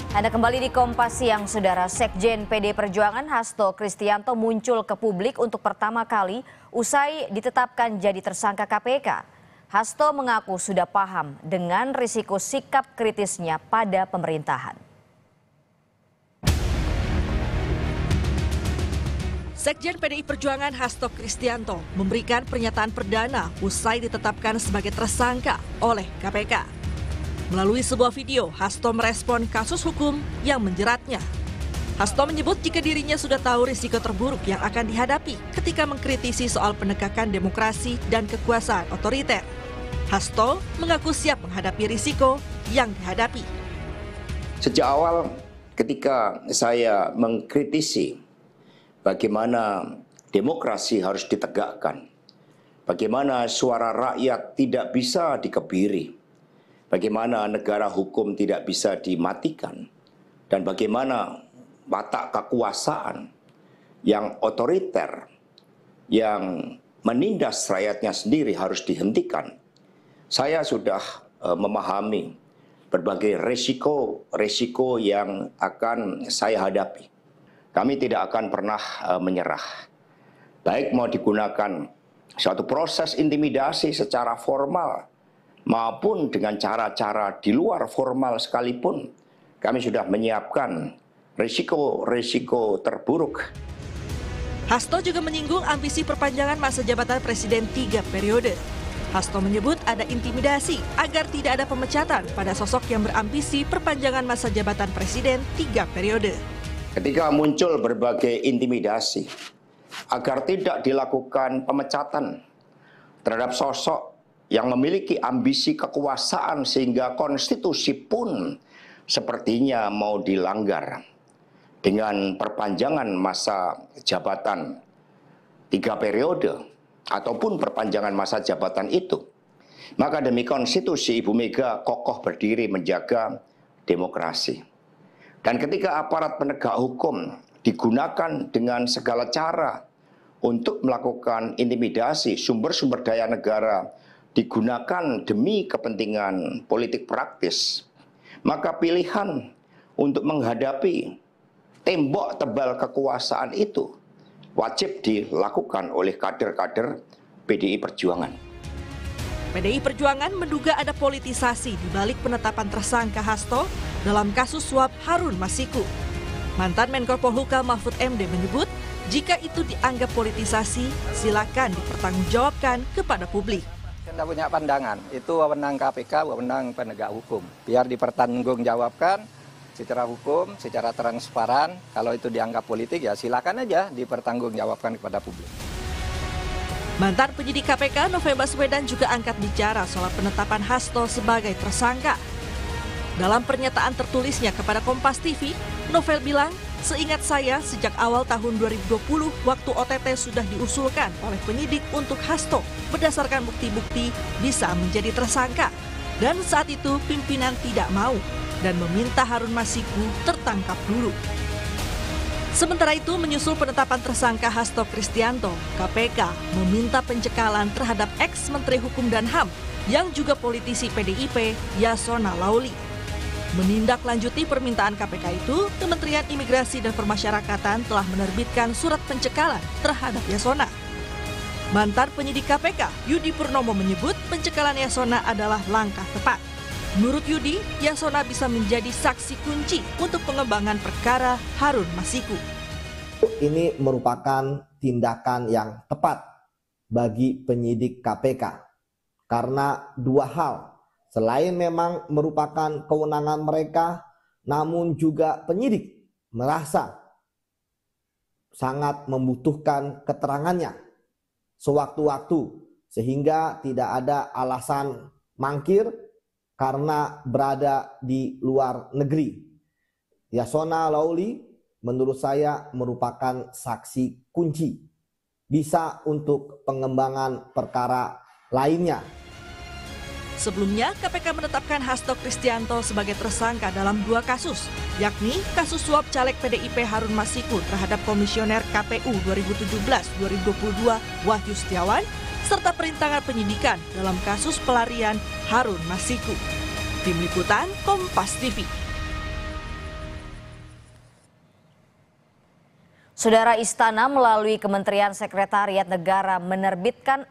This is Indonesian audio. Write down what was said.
Anda kembali di Kompas Siang, Saudara. Sekjen PD Perjuangan Hasto Kristianto muncul ke publik untuk pertama kali usai ditetapkan jadi tersangka KPK. Hasto mengaku sudah paham dengan risiko sikap kritisnya pada pemerintahan. Sekjen PDI Perjuangan Hasto Kristianto memberikan pernyataan perdana usai ditetapkan sebagai tersangka oleh KPK. Melalui sebuah video, Hasto merespon kasus hukum yang menjeratnya. Hasto menyebut jika dirinya sudah tahu risiko terburuk yang akan dihadapi ketika mengkritisi soal penegakan demokrasi dan kekuasaan otoriter. Hasto mengaku siap menghadapi risiko yang dihadapi. Sejak awal ketika saya mengkritisi bagaimana demokrasi harus ditegakkan, bagaimana suara rakyat tidak bisa dikebiri, bagaimana negara hukum tidak bisa dimatikan, dan bagaimana watak kekuasaan yang otoriter, yang menindas rakyatnya sendiri harus dihentikan. Saya sudah memahami berbagai resiko yang akan saya hadapi. Kami tidak akan pernah menyerah. Baik mau digunakan suatu proses intimidasi secara formal, maupun dengan cara-cara di luar formal sekalipun, kami sudah menyiapkan risiko terburuk. Hasto juga menyinggung ambisi perpanjangan masa jabatan Presiden 3 periode. Hasto menyebut ada intimidasi agar tidak ada pemecatan pada sosok yang berambisi perpanjangan masa jabatan Presiden 3 periode. Ketika muncul berbagai intimidasi agar tidak dilakukan pemecatan terhadap sosok yang memiliki ambisi kekuasaan sehingga konstitusi pun sepertinya mau dilanggar dengan perpanjangan masa jabatan 3 periode ataupun perpanjangan masa jabatan itu, maka demi konstitusi Ibu Mega kokoh berdiri menjaga demokrasi. Dan ketika aparat penegak hukum digunakan dengan segala cara untuk melakukan intimidasi, sumber-sumber daya negara digunakan demi kepentingan politik praktis, maka pilihan untuk menghadapi tembok tebal kekuasaan itu wajib dilakukan oleh kader-kader PDI Perjuangan. PDI Perjuangan menduga ada politisasi di balik penetapan tersangka Hasto dalam kasus suap Harun Masiku. Mantan Menko Polhukam Mahfud MD menyebut jika itu dianggap politisasi, silakan dipertanggungjawabkan kepada publik. Kita punya pandangan, itu wewenang KPK, wewenang penegak hukum. Biar dipertanggungjawabkan secara hukum, secara transparan. Kalau itu dianggap politik ya silakan aja dipertanggungjawabkan kepada publik. Mantan penyidik KPK Novel Baswedan juga angkat bicara soal penetapan Hasto sebagai tersangka. Dalam pernyataan tertulisnya kepada Kompas TV, Novel bilang, "Seingat saya sejak awal tahun 2020 waktu OTT sudah diusulkan oleh penyidik untuk Hasto berdasarkan bukti-bukti bisa menjadi tersangka. Dan saat itu pimpinan tidak mau dan meminta Harun Masiku tertangkap dulu." Sementara itu, menyusul penetapan tersangka Hasto Kristianto, KPK meminta pencekalan terhadap ex-Menteri Hukum dan HAM yang juga politisi PDIP, Yasona Lauli. Menindaklanjuti permintaan KPK itu, Kementerian Imigrasi dan Permasyarakatan telah menerbitkan surat pencekalan terhadap Yasona. Mantan penyidik KPK, Yudi Purnomo menyebut pencekalan Yasona adalah langkah tepat. Menurut Yudi, Yasona bisa menjadi saksi kunci untuk pengembangan perkara Harun Masiku. Ini merupakan tindakan yang tepat bagi penyidik KPK. Karena dua hal, selain memang merupakan kewenangan mereka, namun juga penyidik merasa sangat membutuhkan keterangannya sewaktu-waktu, sehingga tidak ada alasan mangkir karena berada di luar negeri. Yasona Lauli menurut saya merupakan saksi kunci, bisa untuk pengembangan perkara lainnya. Sebelumnya, KPK menetapkan Hasto Kristianto sebagai tersangka dalam 2 kasus, yakni kasus suap caleg PDIP Harun Masiku terhadap Komisioner KPU 2017-2022 Wahyu Setiawan, serta perintangan penyidikan dalam kasus pelarian Harun Masiku. Tim Liputan Kompas TV. Saudara, Istana melalui Kementerian Sekretariat Negara menerbitkan